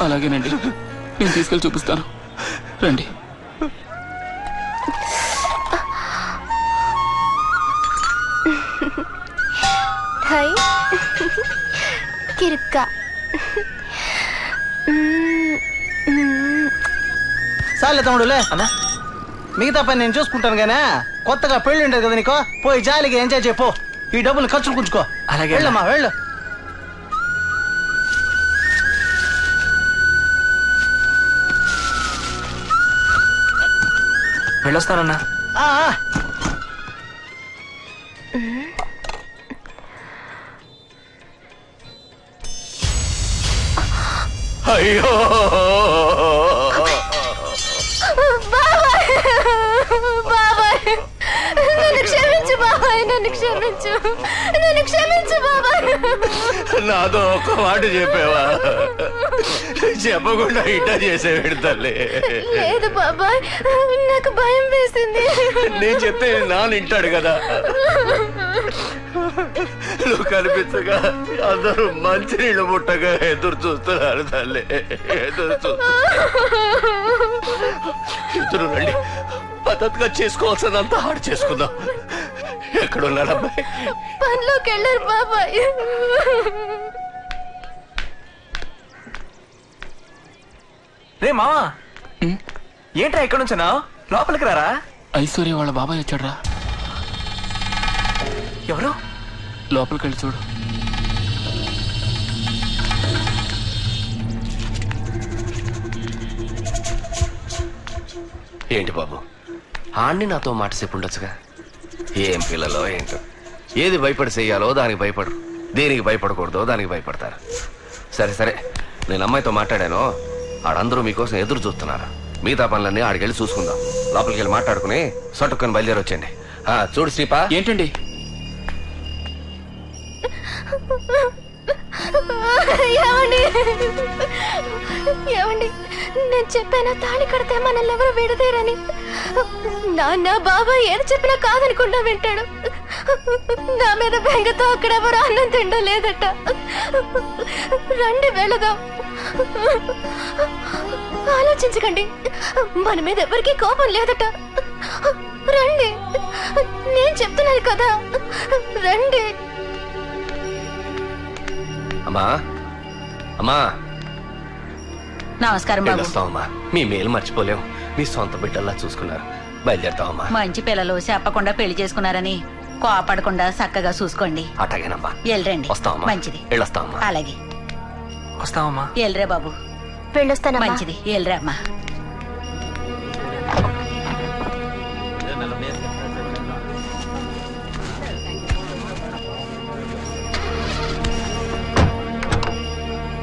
అలాగేనండి, నేను తీసుకెళ్ళి చూపిస్తాను. రండి. హాయ్ కిరుక్క. సార్లే తమ్ముడులే అన్నా, మిగతా పని నేను చూసుకుంటాను గానే. కొత్తగా పెళ్లి ఉండదు కదా నీకో, పోయి జాలిగా ఎంజాయ్ చెప్పు. ఈ డబ్బులు ఖర్చులు కూర్చుకో. అలాగే వెళ్ళమ్మా, వెళ్ళు. వెళ్ళొస్తానన్నా. అయ్యో బాబాయ్, బాబాయ్ నన్ను క్షమించు బాబాయ్, నన్ను క్షమించు, నన్ను క్షమించు బాబాయ్. నాతో ఒక్క మాట చెప్పేవా? చెప్పకుండా ఇట్టా చేసేవాడు తల్లి. లేదు బాబాయ్, నాకు భయం వేసింది. నేను చెప్తే నాన్న వింటాడు కదా. నువ్వు కనిపించగా అందరూ మంచినీళ్ళు ముట్టగా ఎదురు చూస్తున్నారు తల్లి, ఎదురు ఇద్దరు రండి, పద్ధతిగా చేసుకోవాల్సినంత ఆడు చేసుకుందాం. ఎక్కడున్నాడు అబ్బాయి? పనిలోకి వెళ్ళారు బాబాయ్. రే మావా, ఏంట్రా ఇక్కడ నుంచున్నా? లోపలికి రారా. ఐశ్వర్య వాళ్ళ బాబాయ్ వచ్చాడ్రా. ఎవరు? లోపలికి వెళ్ళి చూడు. ఏంటి బాబు, ఆణ్ణి నాతో మాట చెప్పు ఉండొచ్చుగా. ఏం పిల్లలో ఏంటో, ఏది భయపడి చెయ్యాలో దానికి భయపడరు, దేనికి భయపడకూడదో దానికి భయపడతారు. సరే సరే, నేను అమ్మాయితో మాట్లాడాను, ఆడందరూ మీకోసం ఎదురు చూస్తున్నారు. మిగతా పనులన్నీ ఆడికెళ్ళి చూసుకుందాం. లోపలికి వెళ్ళి మాట్లాడుకుని సటుక్కని బయలుదేరి వచ్చండి. చూడు శ్రీపా. ఏంటండి? ఏమండి, ఏమండి, నేను చెప్పాను తాళి కడితే మనల్ని ఎవరు విడదీరని. నాన్న బాబాయ్ ఏది చెప్పినా కాదనుకుండా వింటాడు. నా మీద బెంగతో అక్కడెవరు అన్నం తిండలేదట. రండి వెళదాం. ఆలోచించకండి, మన మీద ఎవరికి కోపం లేదట. రండి, నేను చెప్తున్నాను కదా, రండి. అమ్మా అమ్మా, నమస్కారం బాబు. వస్తామమ్మా, మీ మేలు మర్చిపోలేం. మీ సొంత బిడ్డల్లా చూసుకున్నారు. బయలుదేరుతామమ్మా. మంచి పిల్లలు చెప్పకుండా పెళ్లి చేసుకున్నారని కోపడకుండా చక్కగా చూసుకోండి. అట్లాగేనమ్మా, వెళ్ళరండి. వస్తామమ్మా. మంచిది. వెళ్ళొస్తామమ్మా. అలాగే వస్తామమ్మా. వెళ్ళరే బాబు. వెళ్ళొస్తాను. మంచిది, వెళ్ళరా అమ్మా.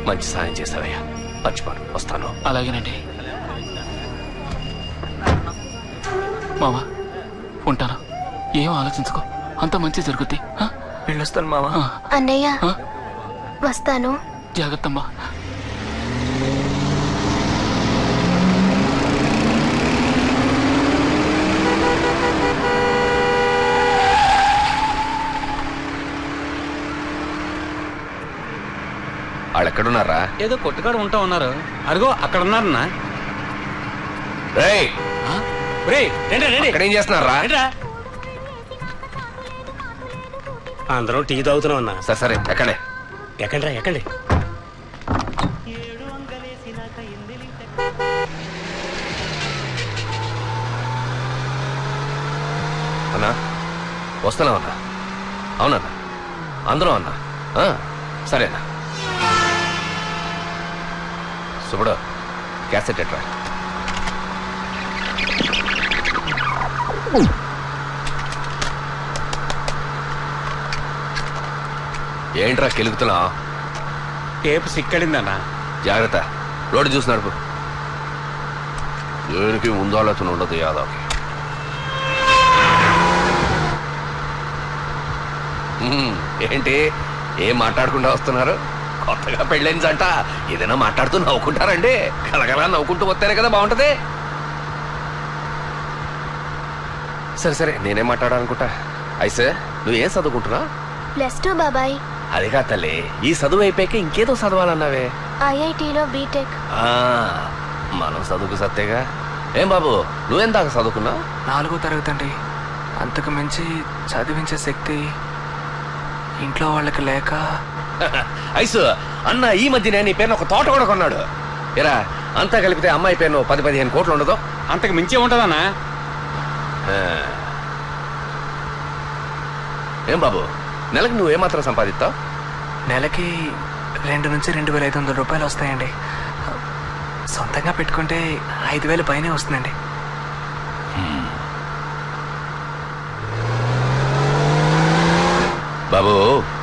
మంచి సాయం చేశావయ్యా, మర్చిపోను. వస్తాను. అలాగేనండి మావా, ఉంటాను. ఏం ఆలోచించుకో, అంత మంచి జరుగుద్ది. వెళ్ళొస్తాను మావా. అన్నయ్య వస్తాను. జాగ్రత్తమ్మా. వాళ్ళు ఎక్కడున్నారా? ఏదో కొట్టుకాడు ఉంటా ఉన్నారు. అరుగో అక్కడ ఉన్నారన్నా. ఏం చేస్తున్నారా? అందరం టీ తాగుతున్నాం అన్నా. సరే సరే, ఎక్కడే ఎక్కండి రా, ఎక్కండి. అన్నా వస్తున్నావు అన్నా? అవునన్నా, అందరం అన్నా. సరేనా సుబ్బడు, క్యాసెట్ ఎట్రా. ఏంట్రా కెలుగుతున్నా? టేపు సిక్కడిందన్నా. జాగ్రత్త, రోడ్డు చూసి నడుపు. దేనికి ముందాలోచన ఉండదు యాదవ్కి. ఏంటి ఏం మాట్లాడకుండా వస్తున్నారు? కొత్తగా పెళ్ళైన జంట ఏదైనా మాట్లాడుతూ నవ్వుకుంటారండి. కలగలా నవ్వుకుంటూ వస్తేనే కదా బాగుంటది. సరే సరే, నేనేం మాట్లాడాలనుకుంటా. అయితే నువ్వేం చదువుకుంటున్నా? +2 బాబాయ్. అది కాదు తల్లి, ఈ చదువు అయిపోయాక ఇంకేదో చదవాలన్నావే. ఐఐటిలో బీటెక్. మనం చదువుకు సత్తేగా. ఏం బాబు నువ్వేం దాకా చదువుకున్నావు? 4వ తరగతి అండి. అంతకు మించి చదివించే శక్తి ఇంట్లో వాళ్ళకి లేక. ఐసు అన్న ఈ మధ్యనే నీ పేరున ఒక తోట కూడా కొన్నాడు. ఎరా అంతా కలిపితే అమ్మాయి పేరును 10-15 కోట్లు ఉండదు. అంతకు మించే ఉంటుందన్నా. ఏం బాబు నెలకు నువ్వేమాత్రం సంపాదిస్తావు? నెలకి 2 నుంచి 2,500 రూపాయలు వస్తాయండి. సొంతంగా పెట్టుకుంటే 5,000 పైనే వస్తుందండి. బాబు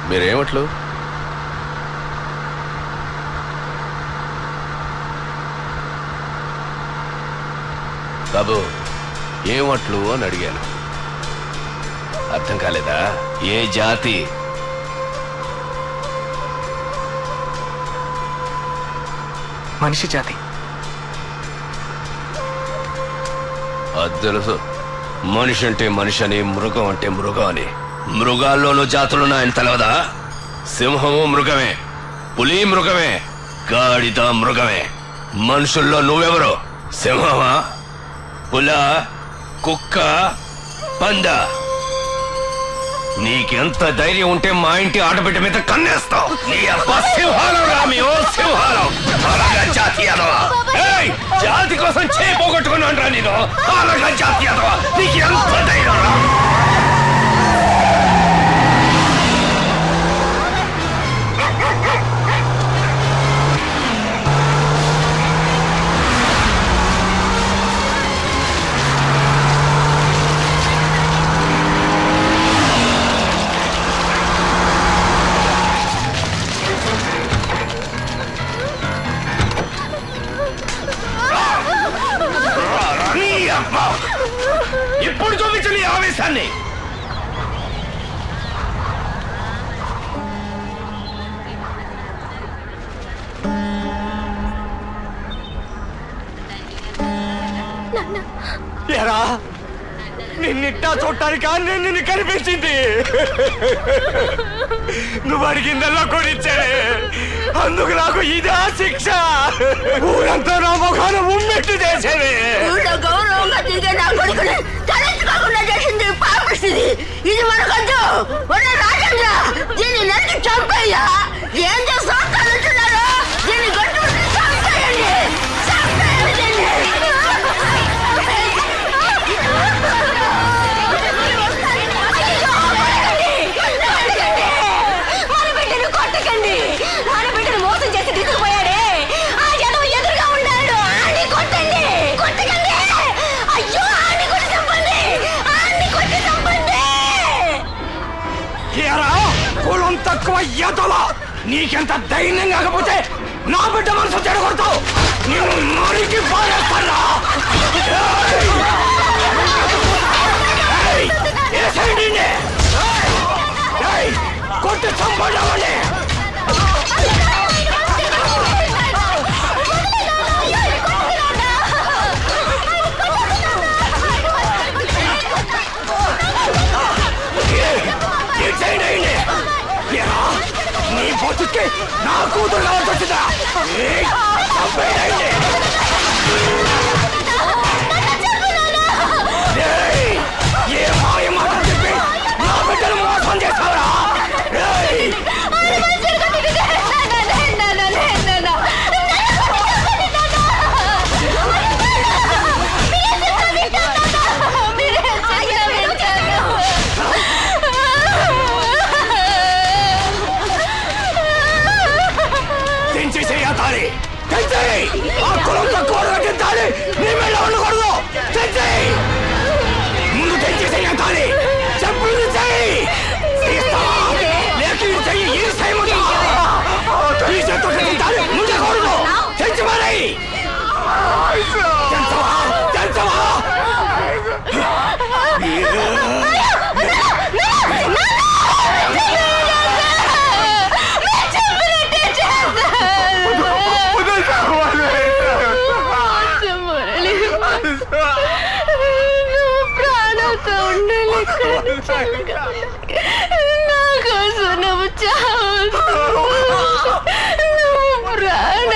మీరేమట్లు? బాబు ఏమట్లు అని అడిగాను. అర్థం కాలేదా? ఏ జాతి? మనిషి జాతి. అది తెలుసు. మనిషి అంటే మనిషి అని, మృగం అంటే మృగం అని. మృగాల్లోనూ జాతులున్నాయని తెలవదా? సింహము మృగమే, పులి మృగమే, గాడిద మృగమే. మనుషుల్లో నువ్వెవరు? సింహమా, పుల, కుక్క, పంద? నీకెంత ధైర్యం ఉంటే మా ఇంటి ఆడబిడ్డ మీద కన్నేస్తావు? నీ అబ్బా సింహాలం రామి, ఓ సింహాలం. అలాగా జాతి అదవా? జాతి కోసం చేయి పోగొట్టుకున్నాను రా నేను. అలాగా జాతి అదవా? నీకు ఎంత ధైర్యం రా? ఇప్పుడు చూపించు నీ ఆవేశాన్ని. ఎరా నిన్నిట్టా చూడటానికి నేను నిన్ను కనిపించింది. నువ్వు అడిగిందల్లా కొనిచ్చాడే, అందుకు నాకు ఇదే శిక్ష. ఊరంతా నా ముఖాన ఉమ్మెట్టు చేసేది. గౌరవంగా తిరిగే నా కొడుకుని తలెత్తుకోకుండా చేసింది పాపిస్తుంది. ఇది మనకొద్దు. రాజేంద్ర దీన్ని నరికి చంపేయ్యా. ఏం చేస్తావు? తలంటున్నారు. దీన్ని గట్టు చంపేయండి. కొట్టకండి. ఆడబిడ్డను మోసం చేసి తీసుకుపోయాడే, ఆ జనం ఎదురుగా ఉన్నాడు. ఆడిని కొట్టండి. కొట్టకండి. అయ్యో ఆడిని కొట్టి చంపండి. ఆడిని కొట్టి చంపండి. కులం తక్కువ ఎదలా. నీకెంత ధైర్యం కాకపోతే నా బిడ్డ మనసు చెడగొడతావు. నేను నరికి పారేస్తానా? కొట్టి చంపడామని. నీ బతుకే నా కూతురు కావాల్సి వచ్చిందా? ఏ మాయ మాట చెప్పి నా బిడ్డను మోసం చేస్తావరా? ముందు తెంచేసేయాలి. చెప్పులు చెయ్యి. లేక ఈ ముందే కూడదు. తెంచి మరి ప్రాణంతో నా కోసం నువ్వు చావు. నువ్వు ప్రాణం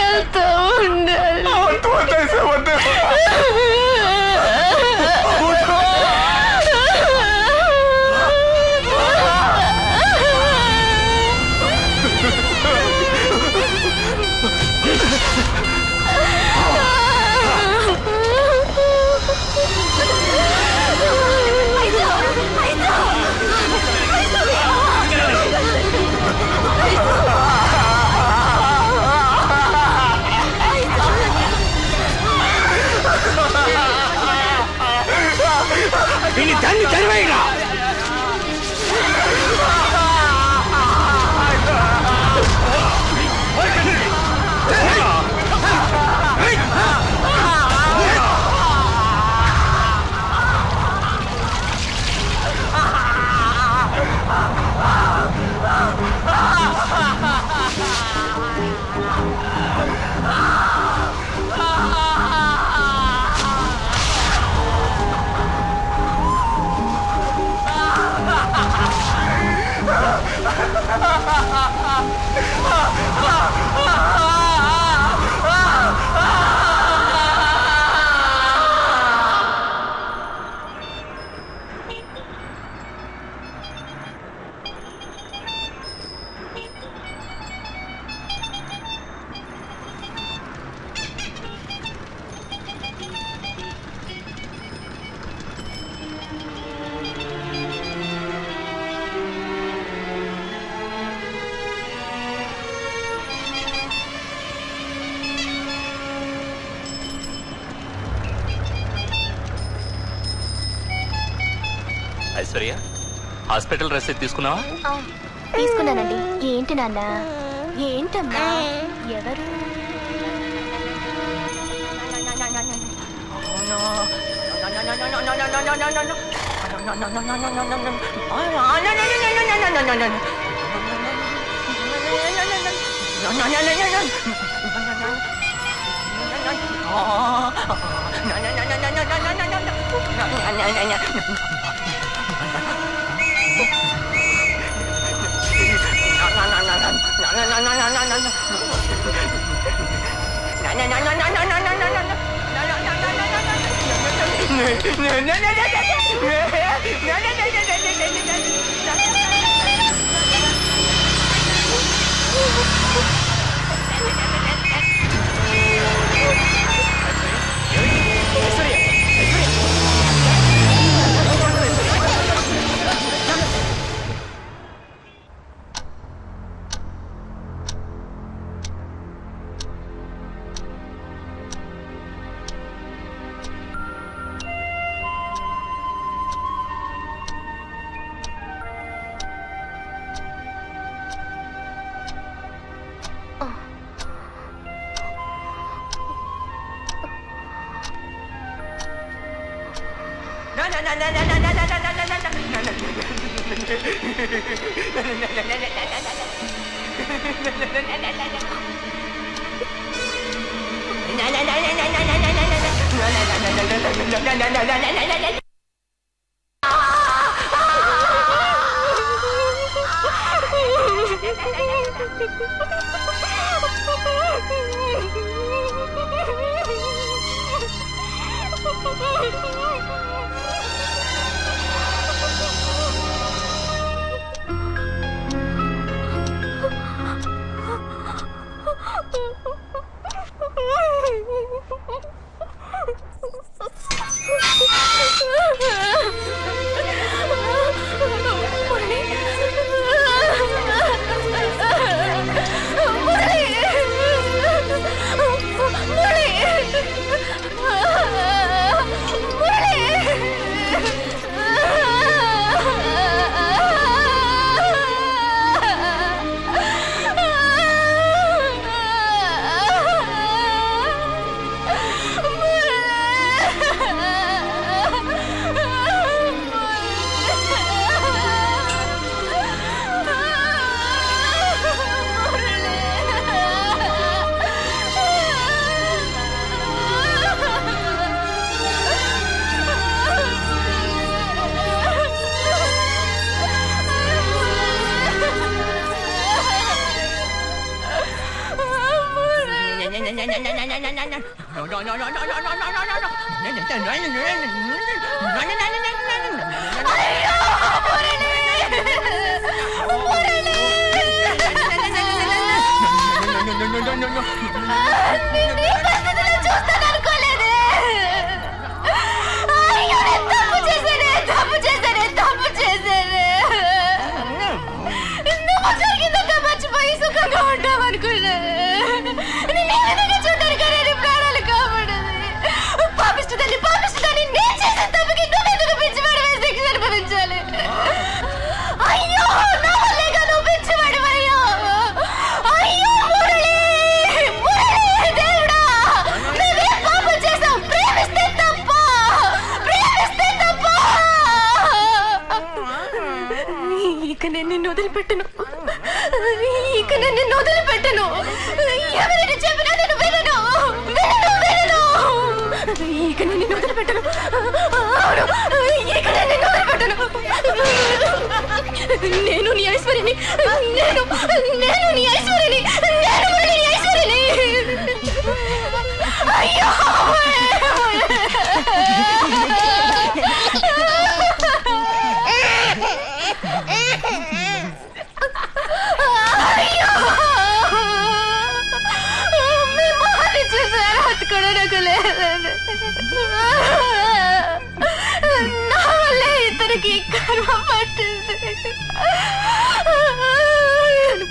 ఐశ్వర్య హాస్పిటల్ రసీదు తీసుకున్నావా? తీసుకున్నానండి. ఏంటి నాన్న? ఏంటమ్మా? ఎవరు?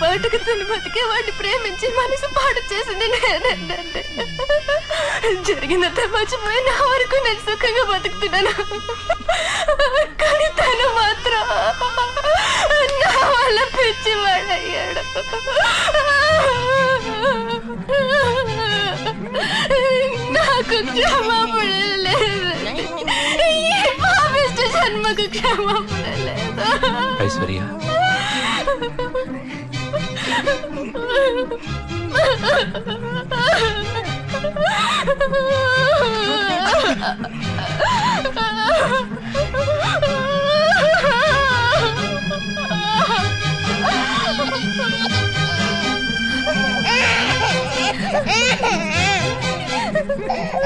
పాటుకు తను బతికే వాడిని ప్రేమించి మనసు పాటు చేసింది నేనంటే జరిగినంత మర్చిపోయి నా వరకు నేను సుఖంగా బతుకుతున్నాను. కానీ తను మాత్రం నా వల్ల పిచ్చివాడయ్యాడు. నాకు క్షమాపణ లేదు. ఈ పాపిష్ట జన్మకు క్షమాపణ లేదు. ఐశ్వర్య,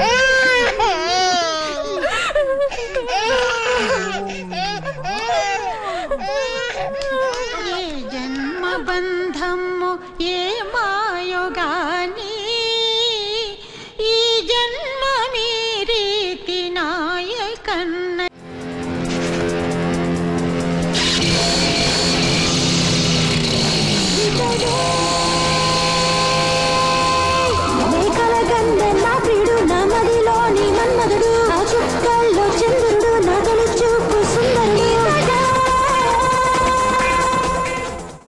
Ah!